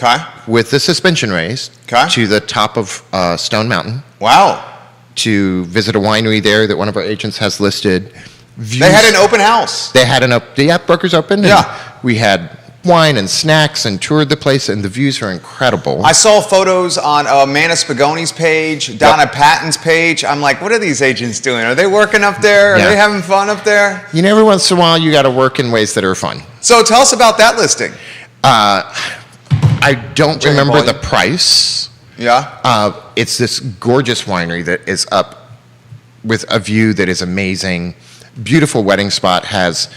Okay. with the suspension raised Okay. to the top of Stone Mountain Wow. to visit a winery there that one of our agents has listed. Views, They had an open house. They had Brokers open. And Yeah. we had wine and snacks and toured the place, and the views are incredible. I saw photos on Amanda Spagoni's page, Donna Patton's page. I'm like, what are these agents doing? Are they working up there? Are Yeah. they having fun up there? You know, every once in a while, you got to work in ways that are fun. So tell us about that listing. I don't Jane remember Bolton. the price. Yeah. It's this gorgeous winery that is up with a view that is amazing. Beautiful wedding spot. Has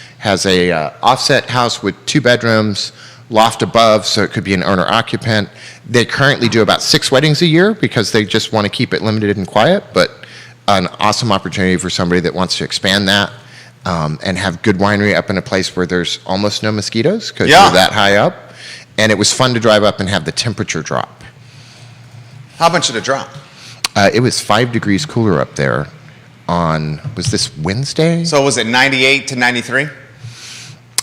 a offset house with 2 bedrooms, loft above, so it could be an owner occupant. They currently do about 6 weddings a year because they just want to keep it limited and quiet. But an awesome opportunity for somebody that wants to expand that and have good winery up in a place where there's almost no mosquitoes because Yeah. you're that high up. And it was fun to drive up and have the temperature drop. How much did it drop? It was 5 degrees cooler up there was this Wednesday? So was it 98 to 93?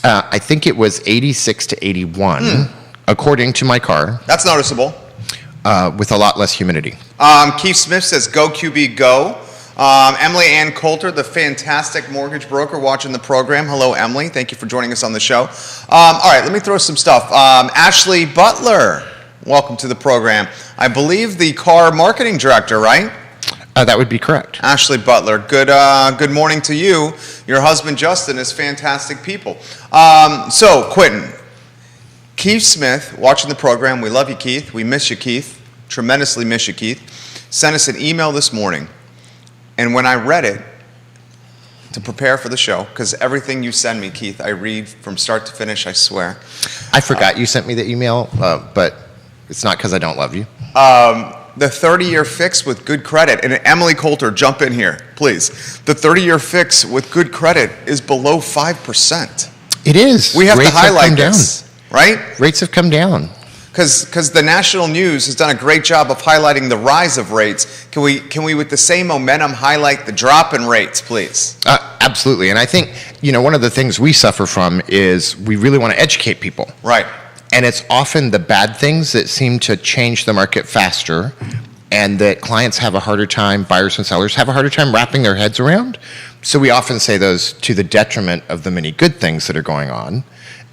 I think it was 86 to 81, according to my car, That's noticeable. with a lot less humidity. Keith Smith says, go QB, go. Emily Ann Coulter, the fantastic mortgage broker watching the program. Hello, Emily. Thank you for joining us on the show. All right, let me throw some stuff. Ashley Butler, welcome to the program. I believe the car marketing director, right? That would be correct. Ashley Butler, good morning to you. Your husband, Justin, is fantastic people. So, Quentin, Keith Smith, watching the program. We love you, Keith. We miss you, Keith. Tremendously miss you, Keith. Sent us an email this morning. And when I read it to prepare for the show, because everything you send me, Keith, I read from start to finish, I swear. I forgot you sent me the email, but it's not because I don't love you. The 30-year fix with good credit, and Emily Coulter, jump in here, please. The 30-year fix with good credit is below 5%. It is. We have Rates to highlight come this, right? Down. Rates have come down. Because the national news has done a great job of highlighting the rise of rates. Can we, with the same momentum, highlight the drop in rates, please? Absolutely. And I think, one of the things we suffer from is we really want to educate people. Right. And it's often the bad things that seem to change the market faster and that clients have a harder time, buyers and sellers have a harder time wrapping their heads around. So we often say those to the detriment of the many good things that are going on.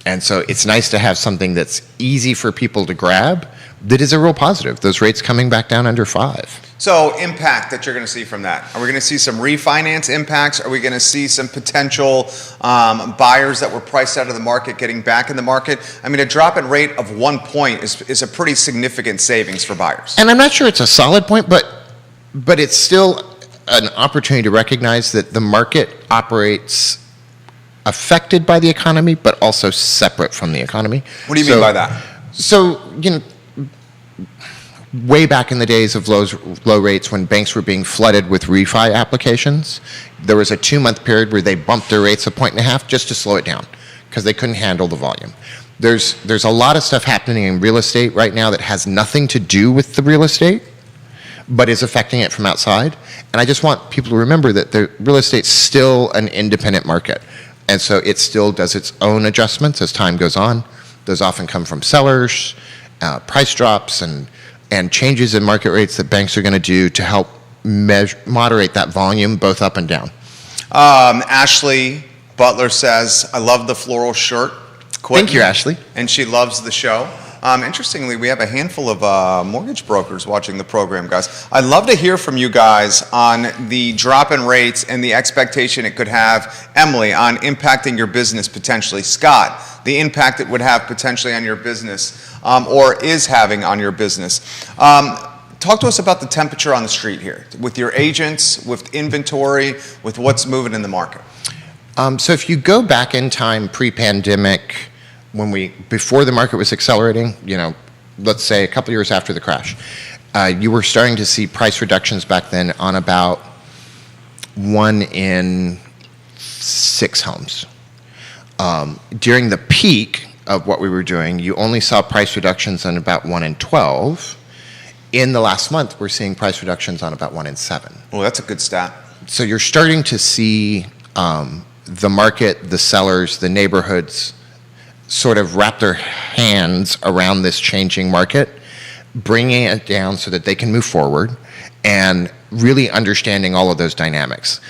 And so it's nice to have something that's easy for people to grab that is a real positive. Those rates coming back down under 5. So impact that you're going to see from that. Are we going to see some refinance impacts? Are we going to see some potential buyers that were priced out of the market getting back in the market? I mean, a drop in rate of 1 point is a pretty significant savings for buyers. And I'm not sure it's a solid point, but it's still an opportunity to recognize that the market operates affected by the economy, but also separate from the economy. What do you mean by that? So, way back in the days of low rates when banks were being flooded with refi applications, there was a 2-month period where they bumped their rates 1.5 points just to slow it down because they couldn't handle the volume. There's a lot of stuff happening in real estate right now that has nothing to do with the real estate, but is affecting it from outside. And I just want people to remember that the real estate's still an independent market. And so it still does its own adjustments as time goes on. Those often come from sellers, price drops, and changes in market rates that banks are going to do to help moderate that volume both up and down. Ashley Butler says, I love the floral shirt. Quentin, Thank you, Ashley. And she loves the show. Interestingly, we have a handful of mortgage brokers watching the program, guys. I'd love to hear from you guys on the drop in rates and the expectation it could have, Emily, on impacting your business potentially. Scott, the impact it would have potentially on your business or is having on your business. Talk to us about the temperature on the street here, with your agents, with inventory, with what's moving in the market. So if you go back in time pre-pandemic, before the market was accelerating, let's say a couple years after the crash, you were starting to see price reductions back then on about 1 in 6 homes. During the peak of what we were doing, you only saw price reductions on about 1 in 12. In the last month, we're seeing price reductions on about 1 in 7. Well, that's a good stat. So you're starting to see the market, the sellers, the neighborhoods sort of wrap their hands around this changing market, bringing it down so that they can move forward, and really understanding all of those dynamics.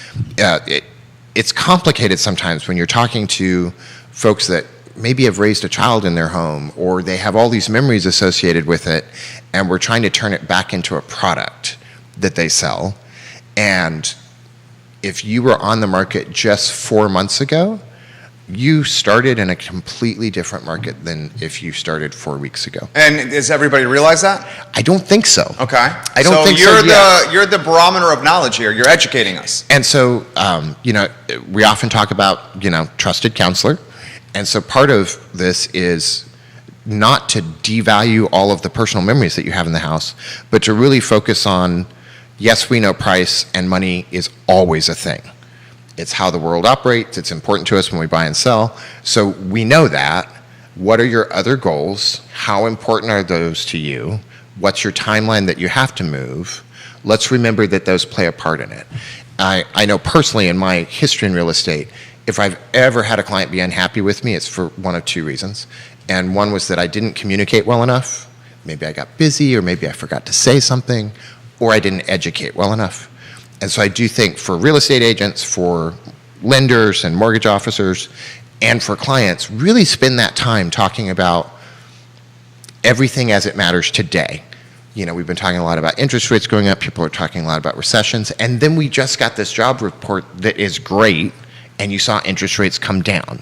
It's complicated sometimes when you're talking to folks that maybe have raised a child in their home, or they have all these memories associated with it, and we're trying to turn it back into a product that they sell. And if you were on the market just 4 months ago, you started in a completely different market than if you started 4 weeks ago. And does everybody realize that? I don't think so. Okay. I don't think so you're yet. you're the barometer of knowledge here. You're educating us. And so, we often talk about, trusted counselor. And so part of this is not to devalue all of the personal memories that you have in the house, but to really focus on, yes, we know price and money is always a thing. It's how the world operates. It's important to us when we buy and sell. So we know that. What are your other goals? How important are those to you? What's your timeline that you have to move? Let's remember that those play a part in it. I know personally in my history in real estate, if I've ever had a client be unhappy with me, it's for one of two reasons. And one was that I didn't communicate well enough. Maybe I got busy, or maybe I forgot to say something, or I didn't educate well enough. And so I do think for real estate agents, for lenders and mortgage officers, and for clients, really spend that time talking about everything as it matters today. We've been talking a lot about interest rates going up. People are talking a lot about recessions. And then we just got this job report that is great, and you saw interest rates come down.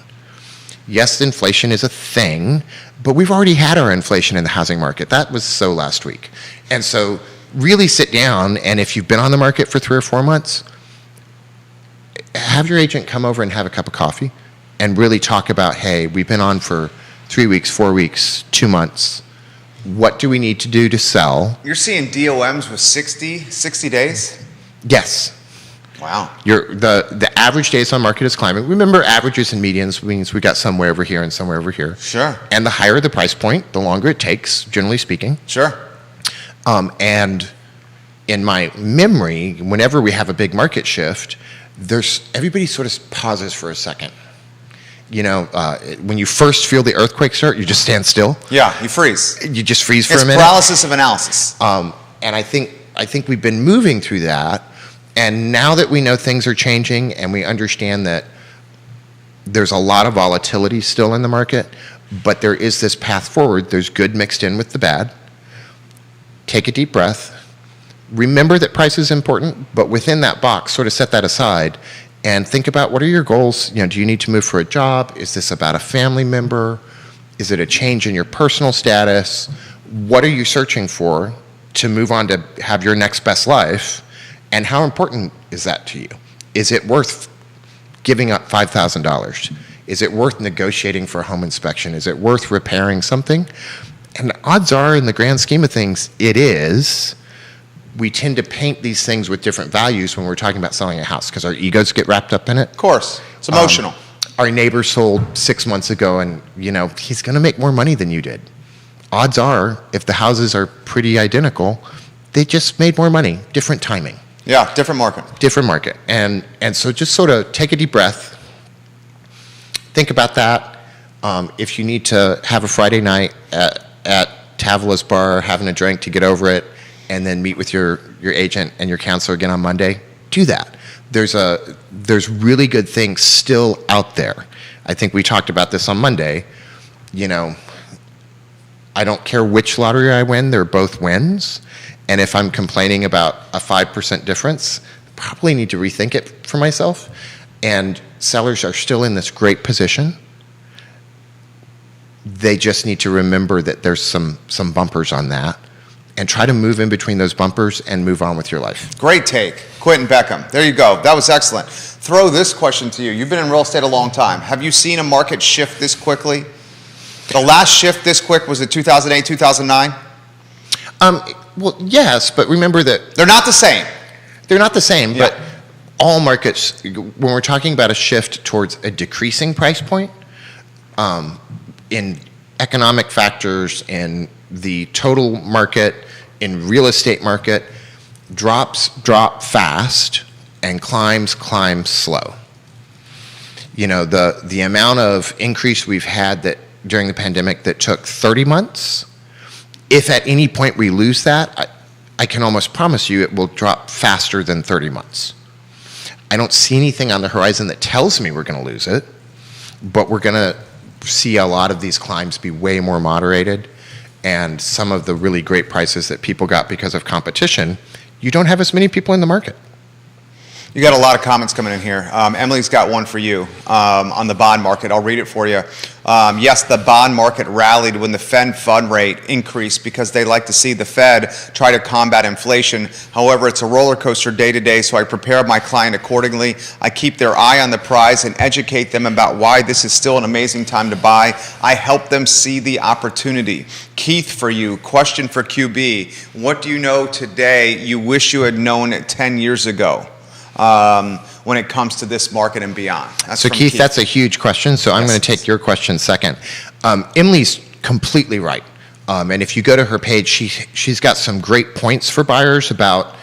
Yes, inflation is a thing, but we've already had our inflation in the housing market. That was so last week. And so really sit down, and if you've been on the market for 3 or 4 months, have your agent come over and have a cup of coffee and really talk about, hey, we've been on for 3 weeks, 4 weeks, 2 months. What do we need to do to sell? You're seeing DOMs with 60 days? Yes. Wow. The average days on market is climbing. Remember, averages and medians means we got somewhere over here and somewhere over here. Sure. And the higher the price point, the longer it takes, generally speaking. Sure. And in my memory, whenever we have a big market shift, everybody sort of pauses for a second. When you first feel the earthquake start, you just stand still. Yeah, you freeze. You just freeze for It's a minute. paralysis of analysis. And I think we've been moving through that. And now that we know things are changing and we understand that there's a lot of volatility still in the market, but there is this path forward. There's good mixed in with the bad. Take a deep breath. Remember that price is important, but within that box, sort of set that aside and think about, what are your goals? Do you need to move for a job? Is this about a family member? Is it a change in your personal status? What are you searching for to move on to have your next best life? And how important is that to you? Is it worth giving up $5,000? Is it worth negotiating for a home inspection? Is it worth repairing something? And odds are, in the grand scheme of things, it is. We tend to paint these things with different values when we're talking about selling a house because our egos get wrapped up in it. Of course. It's emotional. Our neighbor sold 6 months ago, and he's going to make more money than you did. Odds are, if the houses are pretty identical, they just made more money. Different timing. Yeah, different market. Different market. And so just sort of take a deep breath. Think about that. If you need to have a Friday night at Tavola's Bar, having a drink to get over it, and then meet with your agent and your counselor again on Monday, do that. There's really good things still out there. I think we talked about this on Monday. I don't care which lottery I win, they're both wins. And if I'm complaining about a 5% difference, probably need to rethink it for myself. And sellers are still in this great position. They just need to remember that there's some bumpers on that, and try to move in between those bumpers and move on with your life. Great take. Quentin Beckham. There you go. That was excellent. Throw this question to you. You've been in real estate a long time. Have you seen a market shift this quickly? The last shift this quick was it 2008, 2009? Well, yes, but remember that They're not the same. they're not the same, Yeah. but all markets, when we're talking about a shift towards a decreasing price point, in economic factors, in the total market, in real estate market, drops drop fast and climbs climb slow. The amount of increase we've had that during the pandemic that took 30 months. If at any point we lose that, I can almost promise you it will drop faster than 30 months. I don't see anything on the horizon that tells me we're going to lose it, but we're going to see a lot of these climbs be way more moderated, and some of the really great prices that people got because of competition, you don't have as many people in the market. You got a lot of comments coming in here. Emily's got one for you on the bond market. I'll read it for you. Yes, the bond market rallied when the Fed fund rate increased because they like to see the Fed try to combat inflation. However, it's a roller coaster day to day, so I prepare my client accordingly. I keep their eye on the prize and educate them about why this is still an amazing time to buy. I help them see the opportunity. Keith, for you, question for QB. What do you know today you wish you had known 10 years ago? When it comes to this market and beyond. So Keith, that's a huge question, so I'm going to take your question second. Emily's completely right. And if you go to her page, she's got some great points for buyers about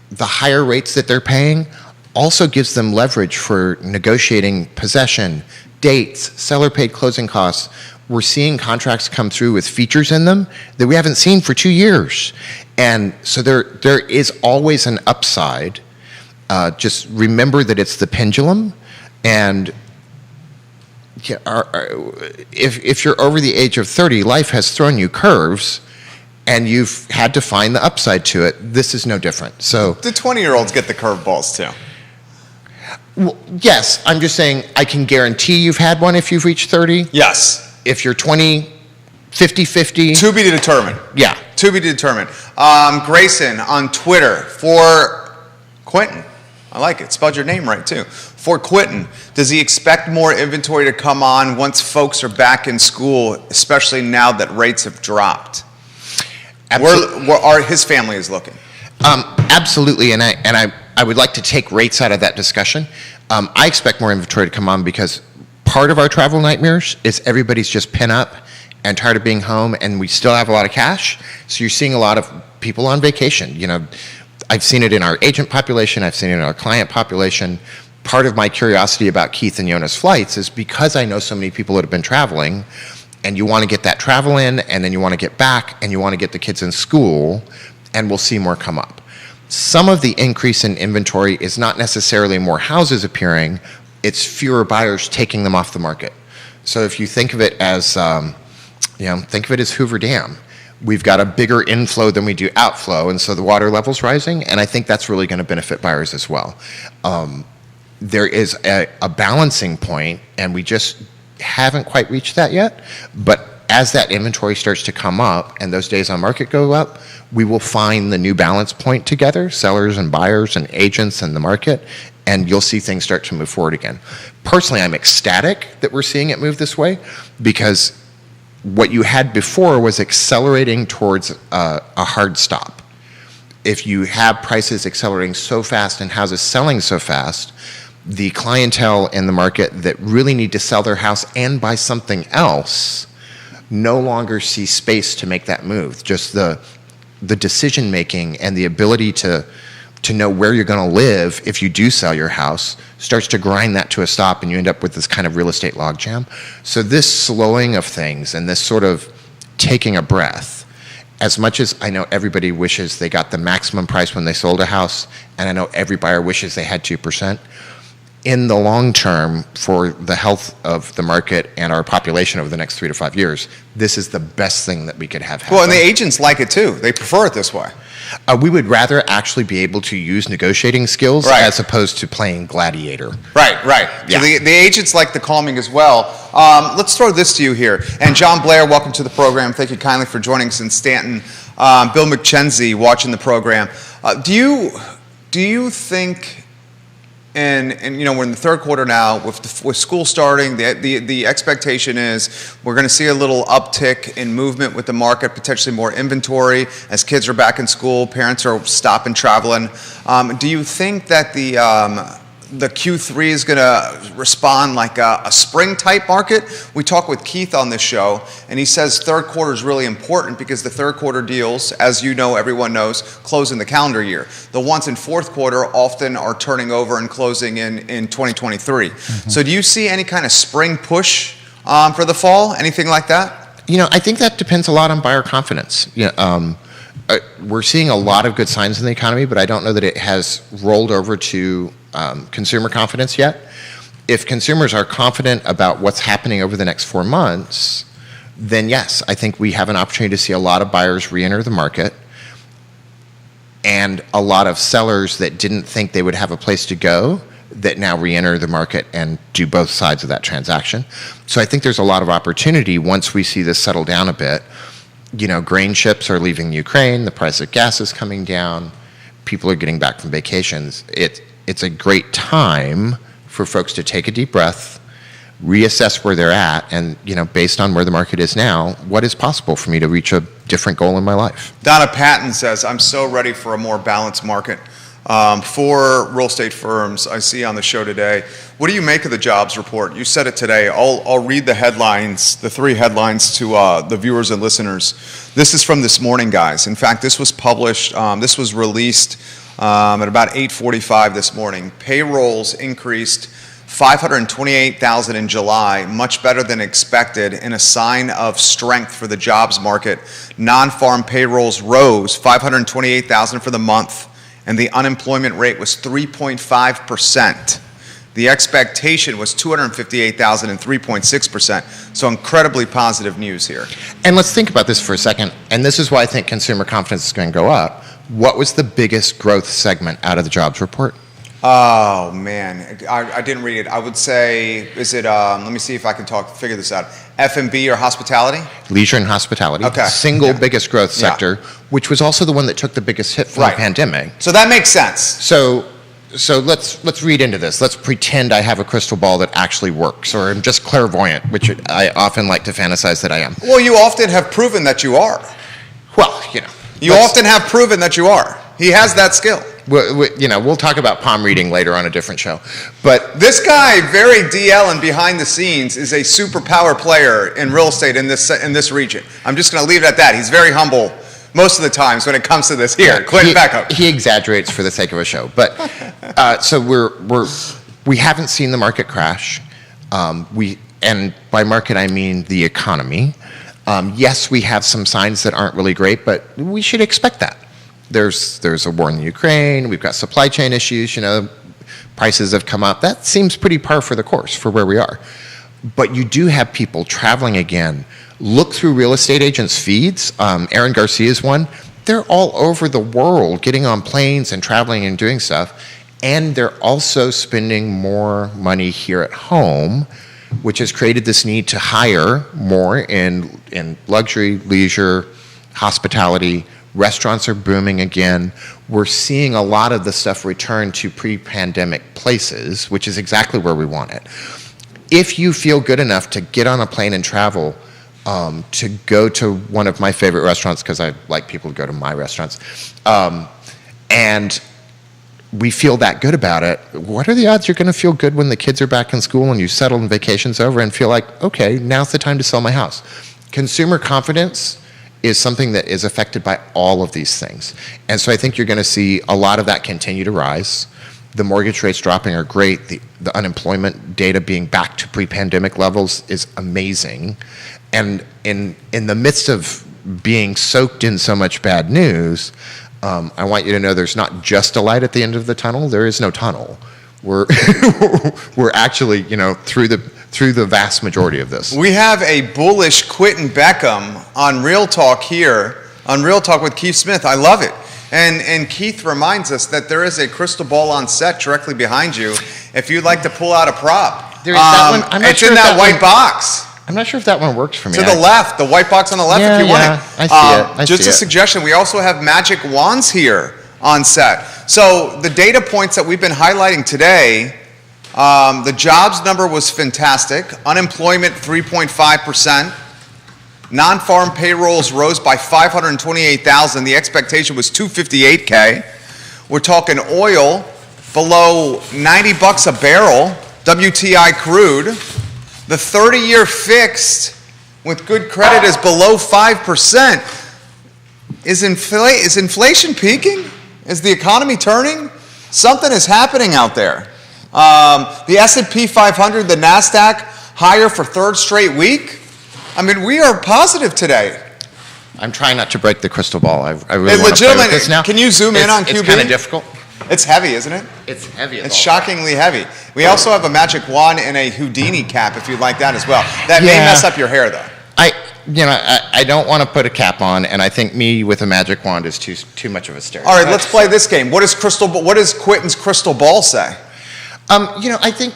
the higher rates that they're paying also gives them leverage for negotiating possession, dates, seller paid closing costs. We're seeing contracts come through with features in them that we haven't seen for 2 years. And so there is always an upside. Just remember that it's the pendulum, and if you're over the age of 30, life has thrown you curves, and you've had to find the upside to it. This is no different. So the 20-year-olds get the curveballs too. Well, yes, I'm just saying I can guarantee you've had one if you've reached 30. Yes. If you're 20, 50-50. To be determined. Yeah. To be determined. Grayson on Twitter for Quentin. I like it. Spelled your name right, too. For Quentin, does he expect more inventory to come on once folks are back in school, especially now that rates have dropped? Where his family is looking. Absolutely, and I would like to take rates out of that discussion. I expect more inventory to come on because part of our travel nightmares is everybody's just pent up and tired of being home, and we still have a lot of cash. So you're seeing a lot of people on vacation. You know, I've seen it in our agent population. I've seen it in our client population. Part of my curiosity about Keith and Yona's flights is because I know so many people that have been traveling, and you want to get that travel in, and then you want to get back, and you want to get the kids in school, and we'll see more come up. Some of the increase in inventory is not necessarily more houses appearing, it's fewer buyers taking them off the market. So if you think of it as, think of it as Hoover Dam. We've got a bigger inflow than we do outflow, and so the water level's rising, and I think that's really going to benefit buyers as well. There is a balancing point, and we just haven't quite reached that yet, but as that inventory starts to come up and those days on market go up, we will find the new balance point together, sellers and buyers and agents and the market, and you'll see things start to move forward again. Personally, I'm ecstatic that we're seeing it move this way because what you had before was accelerating towards a hard stop. If you have prices accelerating so fast and houses selling so fast, the clientele in the market that really need to sell their house and buy something else no longer see space to make that move. Just the decision making and the ability to know where you're going to live if you do sell your house starts to grind that to a stop, and you end up with this kind of real estate logjam. So this slowing of things and this sort of taking a breath, as much as I know everybody wishes they got the maximum price when they sold a house, and I know every buyer wishes they had 2%, in the long term, for the health of the market and our population over the next 3 to 5 years, this is the best thing that we could have happen. Well, and the agents like it too. They prefer it this way. We would rather actually be able to use negotiating skills as opposed to playing gladiator. Right. Yeah. So the agents like the calming as well. Let's throw this to you here. And John Blair, welcome to the program. Thank you kindly for joining us in Stanton. Bill McKenzie watching the program. Do you think, and we're in the third quarter now with school starting, the expectation is we're going to see a little uptick in movement with the market, potentially more inventory as kids are back in school, parents are stopping traveling. Do you think that the Q3 is going to respond like a spring type market? We talk with Keith on this show, and he says third quarter is really important because the third quarter deals, as you know, everyone knows, close in the calendar year. The ones in fourth quarter often are turning over and closing in 2023. Mm-hmm. So do you see any kind of spring push for the fall? Anything like that? I think that depends a lot on buyer confidence. We're seeing a lot of good signs in the economy, but I don't know that it has rolled over to consumer confidence yet. If consumers are confident about what's happening over the next 4 months, then yes, I think we have an opportunity to see a lot of buyers re-enter the market and a lot of sellers that didn't think they would have a place to go that now re-enter the market and do both sides of that transaction. So I think there's a lot of opportunity once we see this settle down a bit. Grain ships are leaving Ukraine, the price of gas is coming down, people are getting back from vacations. It's a great time for folks to take a deep breath, reassess where they're at, and based on where the market is now, what is possible for me to reach a different goal in my life. Donna Patton says, I'm so ready for a more balanced market. For real estate firms, I see on the show today, what do you make of the jobs report? You said it today. I'll read the headlines, the 3 headlines to the viewers and listeners. This is from this morning, guys. In fact, this was published, this was released at about 8:45 this morning. Payrolls increased 528,000 in July, much better than expected, in a sign of strength for the jobs market. Non-farm payrolls rose 528,000 for the month, and the unemployment rate was 3.5%. The expectation was 258,000 and 3.6%. So incredibly positive news here. And let's think about this for a second, and this is why I think consumer confidence is going to go up. What was the biggest growth segment out of the jobs report? Oh, man. I didn't read it. I would say, is it, let me see if I can figure this out. F&B or hospitality? Leisure and hospitality. Okay. Single biggest growth sector, which was also the one that took the biggest hit from the pandemic. So that makes sense. So let's read into this. Let's pretend I have a crystal ball that actually works, or I'm just clairvoyant, which I often like to fantasize that I am. Well, you often have proven that you are. Well, You often have proven that you are. He has that skill. We'll talk about palm reading later on a different show. But this guy, very DL and behind the scenes, is a superpower player in real estate in this region. I'm just going to leave it at that. He's very humble most of the times when it comes to this. Here, Clinton, back up. He exaggerates for the sake of a show. But so we haven't seen the market crash. And by market I mean the economy. Yes, we have some signs that aren't really great, but we should expect that. There's a war in Ukraine. We've got supply chain issues. Prices have come up. That seems pretty par for the course for where we are. But you do have people traveling again. Look through real estate agents' feeds. Aaron Garcia's one. They're all over the world getting on planes and traveling and doing stuff. And they're also spending more money here at home, which has created this need to hire more in luxury, leisure, hospitality. Restaurants are booming again. We're seeing a lot of the stuff return to pre-pandemic places, which is exactly where we want it. If you feel good enough to get on a plane and travel to go to one of my favorite restaurants, because I like people to go to my restaurants, and we feel that good about it, what are the odds you're going to feel good when the kids are back in school and you settle and vacation's over and feel like, okay, now's the time to sell my house? Consumer confidence is something that is affected by all of these things. And so I think you're going to see a lot of that continue to rise. The mortgage rates dropping are great. The unemployment data being back to pre-pandemic levels is amazing. And in the midst of being soaked in so much bad news, I want you to know there's not just a light at the end of the tunnel. There is no tunnel. We're actually, through the vast majority of this. We have a bullish Quentin Beckham on Real Talk here, on Real Talk with Keith Smith. I love it. And Keith reminds us that there is a crystal ball on set directly behind you if you'd like to pull out a prop. There is that one. It's in that white box. I'm not sure if that one works for me. To the left, the white box on the left, if you want it. I see it. Just a suggestion, we also have magic wands here on set. So the data points that we've been highlighting today, the jobs number was fantastic. Unemployment, 3.5%. Non-farm payrolls rose by 528,000. The expectation was 258K. We're talking oil below 90 bucks a barrel, WTI crude. The 30-year fixed with good credit is below 5%. Is inflation peaking? Is the economy turning? Something is happening out there. The S&P 500, the NASDAQ, higher for third straight week. I mean, we are positive today. I'm trying not to break the crystal ball. I really Hey, want to play legitimate, with this now. can you zoom in on QB? It's kind of difficult. It's heavy, isn't it? It's heavy. It's shockingly heavy. We also have a magic wand and a Houdini cap if you'd like that as well. That may Yeah. mess up your hair though. I don't want to put a cap on, and I think me with a magic wand is too much of a stereotype. All right, let's play this game. What does Quentin's crystal ball say? I think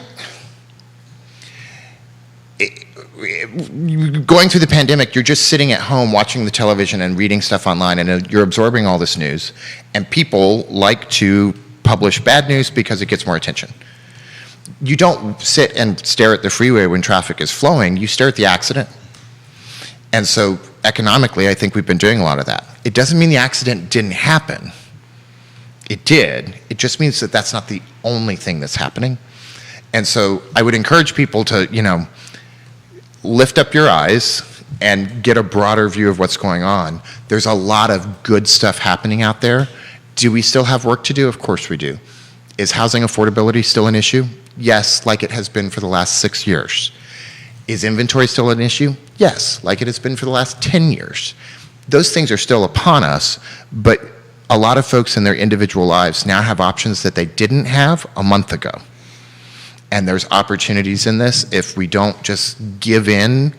going through the pandemic, you're just sitting at home watching the television and reading stuff online, and you're absorbing all this news. And people like to publish bad news because it gets more attention. You don't sit and stare at the freeway when traffic is flowing. You stare at the accident. And so economically, I think we've been doing a lot of that. It doesn't mean the accident didn't happen. It did. It just means that that's not the only thing that's happening. And so I would encourage people to, lift up your eyes and get a broader view of what's going on. There's a lot of good stuff happening out there. Do we still have work to do? Of course we do. Is housing affordability still an issue? Yes, like it has been for the last 6 years. Is inventory still an issue? Yes, like it has been for the last 10 years. Those things are still upon us, but a lot of folks in their individual lives now have options that they didn't have a month ago. And there's opportunities in this if we don't just give in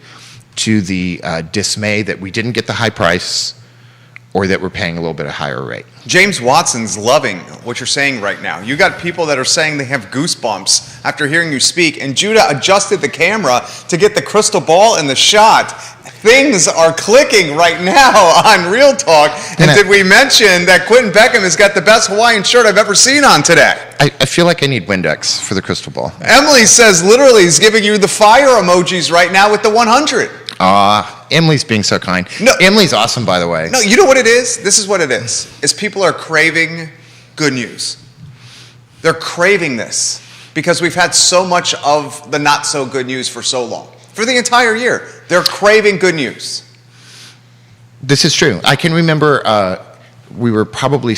to the dismay that we didn't get the high price or that we're paying a little bit of higher rate. James Watson's loving what you're saying right now. You got people that are saying they have goosebumps after hearing you speak, and Judah adjusted the camera to get the crystal ball in the shot. Things are clicking right now on Real Talk. And did we mention that Quentin Beckham has got the best Hawaiian shirt I've ever seen on today? I feel like I need Windex for the crystal ball. Emily says literally he's giving you the fire emojis right now with the 100. Emily's being so kind. No. Emily's awesome, by the way. No, you know what it is? This is what it is people are craving good news. They're craving this because we've had so much of the not so good news for so long. For the entire year, they're craving good news. This is true. I can remember we were probably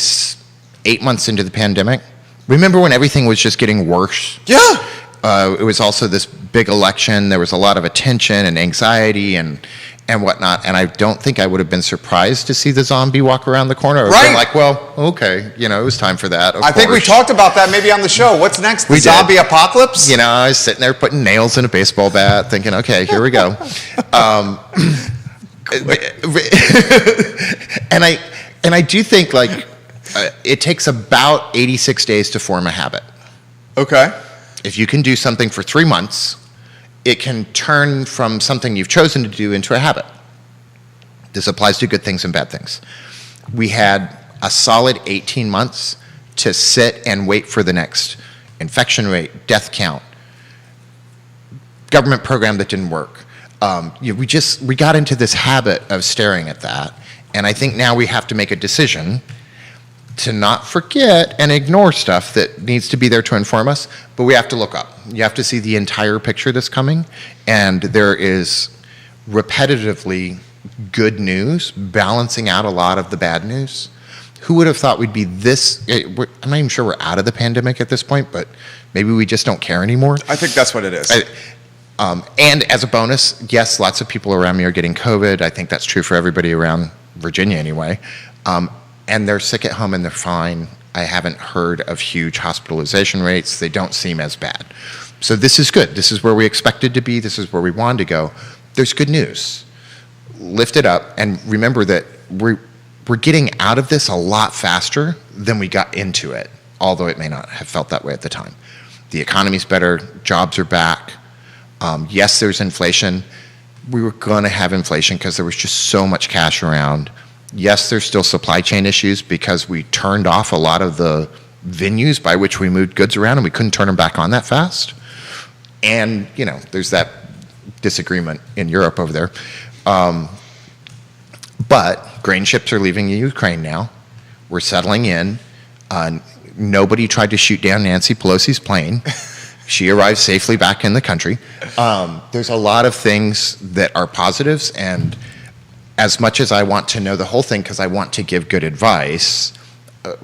8 months into the pandemic. Remember when everything was just getting worse? Yeah. It was also this big election. There was a lot of attention and anxiety and whatnot. And I don't think I would have been surprised to see the zombie walk around the corner. I would have been like, well, okay, it was time for that. I think we talked about that maybe on the show. What's next? The zombie apocalypse? I was sitting there putting nails in a baseball bat, thinking, okay, here we go. And I do think it takes about 86 days to form a habit. Okay. If you can do something for 3 months, it can turn from something you've chosen to do into a habit. This applies to good things and bad things. We had a solid 18 months to sit and wait for the next infection rate, death count, government program that didn't work. We got into this habit of staring at that, and I think now we have to make a decision to not forget and ignore stuff that needs to be there to inform us, but we have to look up. You have to see the entire picture that's coming, and there is repetitively good news balancing out a lot of the bad news. Who would have thought we'd be this? I'm not even sure we're out of the pandemic at this point, but maybe we just don't care anymore. I think that's what it is. And as a bonus, yes, lots of people around me are getting COVID. I think that's true for everybody around Virginia anyway. And they're sick at home and they're fine. I haven't heard of huge hospitalization rates. They don't seem as bad. So this is good. This is where we expected to be. This is where we wanted to go. There's good news. Lift it up and remember that we're getting out of this a lot faster than we got into it, although it may not have felt that way at the time. The economy's better. Jobs are back. Yes, there's inflation. We were going to have inflation because there was just so much cash around. Yes, there's still supply chain issues because we turned off a lot of the venues by which we moved goods around and we couldn't turn them back on that fast. And, there's that disagreement in Europe over there. But grain ships are leaving Ukraine now. We're settling in. Nobody tried to shoot down Nancy Pelosi's plane. She arrived safely back in the country. There's a lot of things that are positives, and as much as I want to know the whole thing because I want to give good advice,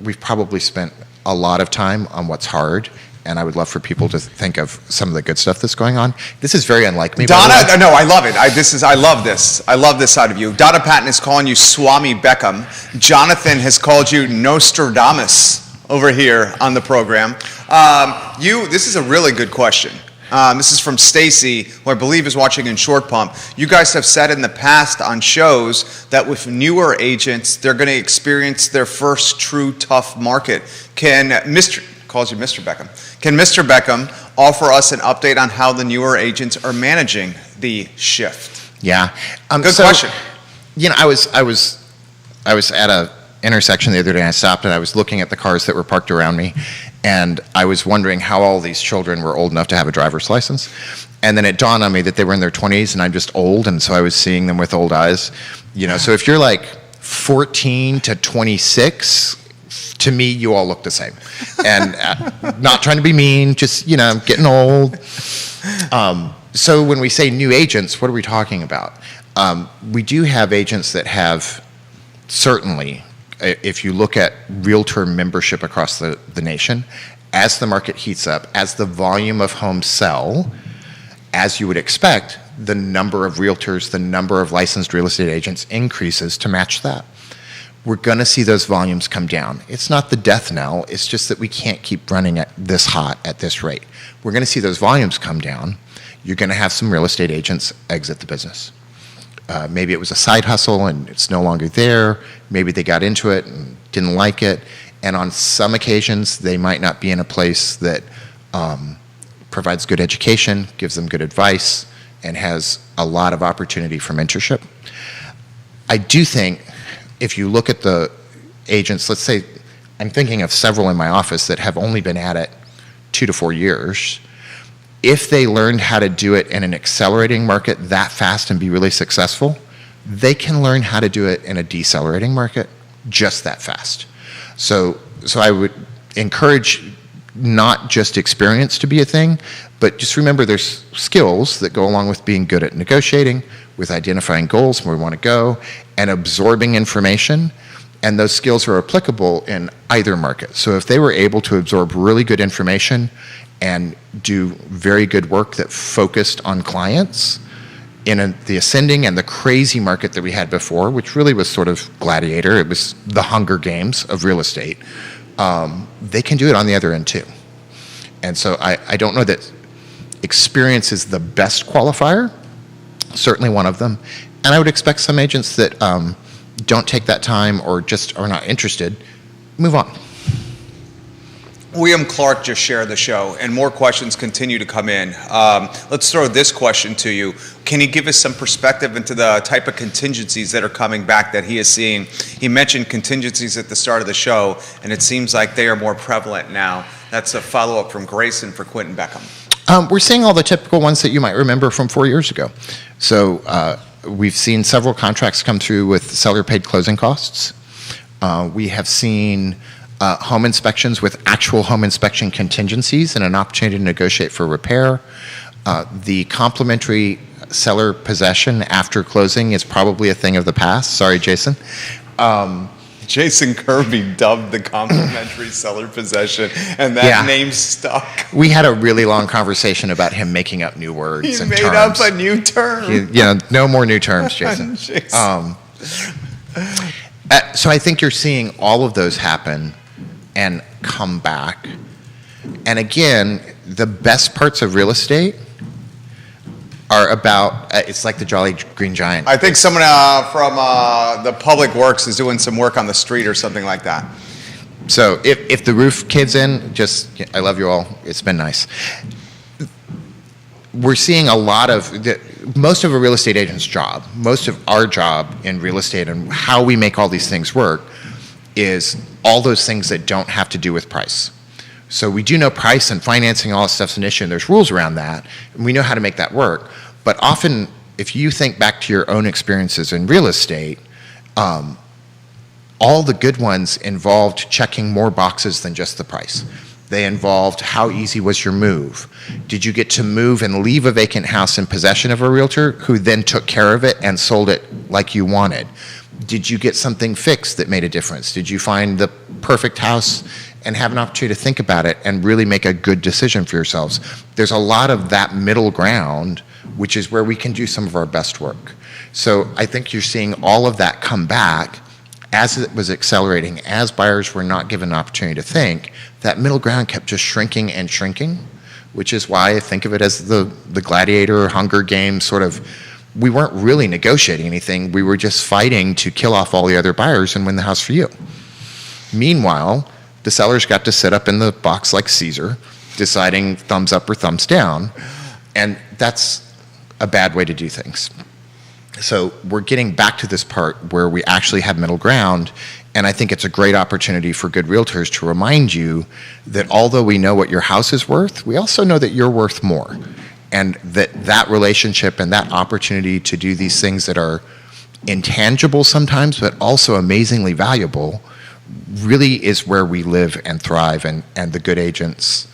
we've probably spent a lot of time on what's hard and I would love for people to think of some of the good stuff that's going on. This is very unlike me. by the Donna, way. no, I love it. I love this. I love this side of you. Donna Patton is calling you Swami Beckham. Jonathan has called you Nostradamus over here on the program. This is a really good question. This is from Stacy, who I believe is watching in Short Pump. You guys have said in the past on shows that with newer agents, they're going to experience their first true tough market. Calls you Mr. Beckham. Can Mr. Beckham offer us an update on how the newer agents are managing the shift? Yeah. Good question. You know, I was at a intersection the other day, and I stopped and I was looking at the cars that were parked around me, and I was wondering how all these children were old enough to have a driver's license. And then it dawned on me that they were in their 20s and I'm just old, and so I was seeing them with old eyes. You know, so if you're like 14 to 26, to me, you all look the same. And not trying to be mean, just, you know, I'm getting old. So when we say new agents, what are we talking about? We do have agents that have, certainly, if you look at realtor membership across the nation, as the market heats up, as the volume of homes sell, as you would expect, the number of realtors, the number of licensed real estate agents increases to match that. We're going to see those volumes come down. It's not the death knell, it's just that we can't keep running at this hot at this rate. We're going to see those volumes come down. You're going to have some real estate agents exit the business. Maybe it was a side hustle and it's no longer there. Maybe they got into it and didn't like it. And on some occasions, they might not be in a place that provides good education, gives them good advice, and has a lot of opportunity for mentorship. I do think if you look at the agents, let's say, I'm thinking of several in my office that have only been at it 2 to 4 years. If they learned how to do it in an accelerating market that fast and be really successful, they can learn how to do it in a decelerating market just that fast. So I would encourage not just experience to be a thing, but just remember there's skills that go along with being good at negotiating, with identifying goals, where we want to go, and absorbing information. And those skills are applicable in either market. So if they were able to absorb really good information and do very good work that focused on clients in the ascending and the crazy market that we had before, which really was sort of gladiator, it was the Hunger Games of real estate, they can do it on the other end too. And so I don't know that experience is the best qualifier, certainly one of them. And I would expect some agents that don't take that time or just are not interested, move on. William Clark just shared the show, and more questions continue to come in. Let's throw this question to you. Can you give us some perspective into the type of contingencies that are coming back that he is seeing? He mentioned contingencies at the start of the show, and it seems like they are more prevalent now. That's a follow-up from Grayson for Quentin Beckham. We're seeing all the typical ones that you might remember from 4 years ago. So we've seen several contracts come through with seller-paid closing costs. We have seen home inspections with actual home inspection contingencies and an opportunity to negotiate for repair. The complimentary seller possession after closing is probably a thing of the past. Sorry, Jason. Jason Kirby dubbed the complimentary seller possession, and that name stuck. We had a really long conversation about him making up new words and terms. He made up a new term. No more new terms, Jason. So I think you're seeing all of those happen and come back. And again, the best parts of real estate are about, it's like the Jolly Green Giant. I think someone from the Public Works is doing some work on the street or something like that. So if the roof kid's in, I love you all. It's been nice. We're seeing a lot of, most of a real estate agent's job, most of our job in real estate and how we make all these things work is all those things that don't have to do with price. So we do know price and financing, all that stuff's an issue, and there's rules around that, and we know how to make that work. But often, if you think back to your own experiences in real estate, all the good ones involved checking more boxes than just the price. They involved how easy was your move? Did you get to move and leave a vacant house in possession of a realtor who then took care of it and sold it like you wanted? Did you get something fixed that made a difference? Did you find the perfect house and have an opportunity to think about it and really make a good decision for yourselves. There's a lot of that middle ground, which is where we can do some of our best work. So I think you're seeing all of that come back as it was accelerating, as buyers were not given an opportunity to think. That middle ground kept just shrinking and shrinking, which is why I think of it as the gladiator Hunger Games sort of. We weren't really negotiating anything. We were just fighting to kill off all the other buyers and win the house for you. Meanwhile, the sellers got to sit up in the box like Caesar, deciding thumbs up or thumbs down, and that's a bad way to do things. So we're getting back to this part where we actually have middle ground, and I think it's a great opportunity for good realtors to remind you that although we know what your house is worth, we also know that you're worth more. And that relationship and that opportunity to do these things that are intangible sometimes, but also amazingly valuable, really is where we live and thrive, and the good agents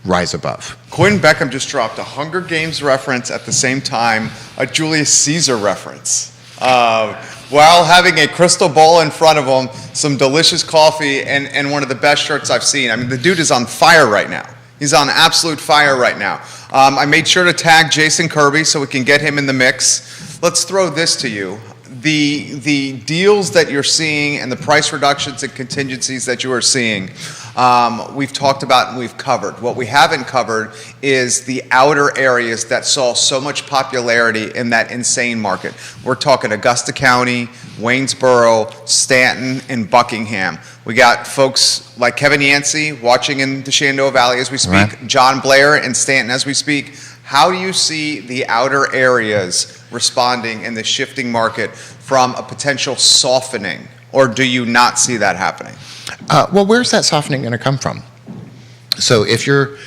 rise above. Quinn Beckham just dropped a Hunger Games reference at the same time a Julius Caesar reference. While having a crystal ball in front of him, some delicious coffee, and one of the best shirts I've seen. I mean, the dude is on fire right now. He's on absolute fire right now. I made sure to tag Jason Kirby so we can get him in the mix. Let's throw this to you. The deals that you're seeing and the price reductions and contingencies that you are seeing, we've talked about and we've covered. What we haven't covered is the outer areas that saw so much popularity in that insane market. We're talking Augusta County, Waynesboro, Stanton, and Buckingham. We got folks like Kevin Yancey watching in the Shenandoah Valley as we speak, Right. John Blair in Stanton as we speak. How do you see the outer areas responding in the shifting market from a potential softening, or do you not see that happening? Well, where's that softening going to come from? So if you're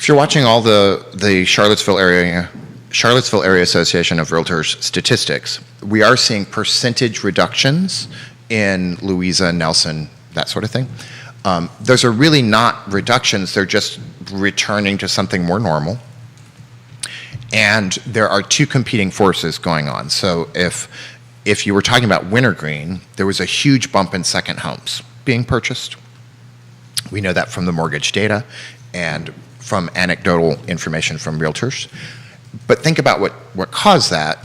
watching all the Charlottesville Area Association of Realtors statistics, we are seeing percentage reductions in Louisa, Nelson, that sort of thing. Those are really not reductions, they're just returning to something more normal. And there are two competing forces going on. So if you were talking about wintergreen, there was a huge bump in second homes being purchased. We know that from the mortgage data and from anecdotal information from realtors. But think about what caused that.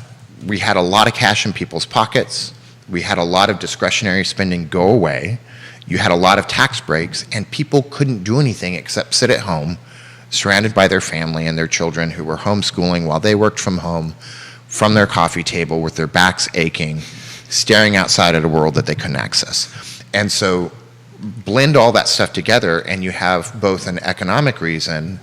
We had a lot of cash in people's pockets. We had a lot of discretionary spending go away. You had a lot of tax breaks, and people couldn't do anything except sit at home, surrounded by their family and their children who were homeschooling while they worked from home, from their coffee table with their backs aching, staring outside at a world that they couldn't access. And so blend all that stuff together, and you have both an economic reason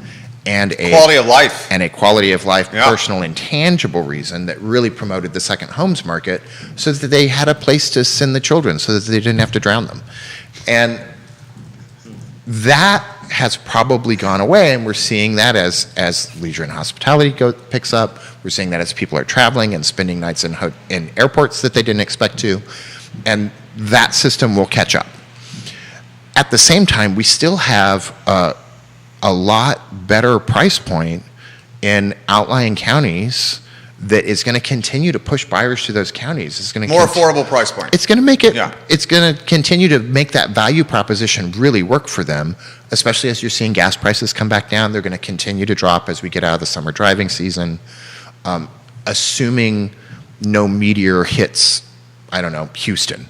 and a Quality of life. and a quality of life, Yeah. personal and tangible reason that really promoted the second homes market, so that they had a place to send the children, so that they didn't have to drown them. And that has probably gone away, and we're seeing that as leisure and hospitality picks up. We're seeing that as people are traveling and spending nights in airports that they didn't expect to, and that system will catch up. At the same time, we still have a lot better price point in outlying counties that is going to continue to push buyers to those counties. It's going to More affordable price point. It's going to make it. Yeah. It's going to continue to make that value proposition really work for them, especially as you're seeing gas prices come back down. They're going to continue to drop as we get out of the summer driving season, assuming no meteor hits. I don't know, Houston.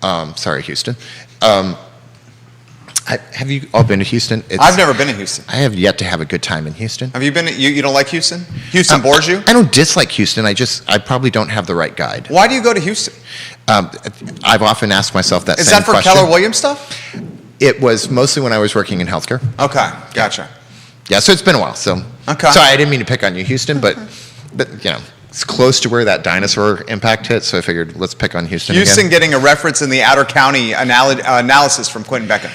Sorry, Houston. Have you all been to Houston? I've never been to Houston. I have yet to have a good time in Houston. Have you been? You don't like Houston? Houston bores you? I don't dislike Houston. I probably don't have the right guide. Why do you go to Houston? I've often asked myself that Is same that for question. Keller Williams stuff? It was mostly when I was working in healthcare. Okay, gotcha. Yeah, so it's been a while. So Okay. Sorry, I didn't mean to pick on you, Houston, but you know, it's close to where that dinosaur impact hit. So I figured let's pick on Houston. Houston again. getting a reference in the Outer County analysis from Quentin Beckham.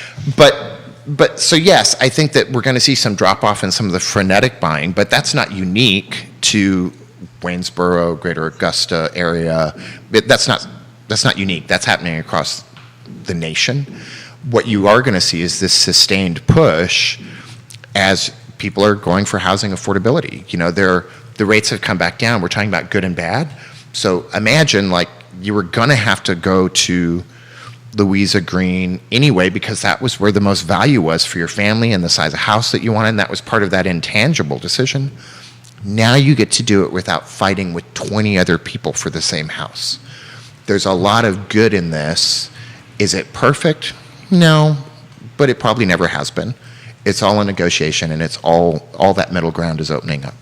But so yes, I think that we're going to see some drop off in some of the frenetic buying, but that's not unique to Waynesboro, Greater Augusta area. That's not unique. That's happening across the nation. What you are going to see is this sustained push as people are going for housing affordability. You know, the rates have come back down. We're talking about good and bad. So imagine like you were going to have to go to Louisa Green anyway, because that was where the most value was for your family and the size of house that you wanted, and that was part of that intangible decision. Now you get to do it without fighting with 20 other people for the same house. There's a lot of good in this. Is it perfect? No, but it probably never has been. It's all a negotiation, and it's all that middle ground is opening up.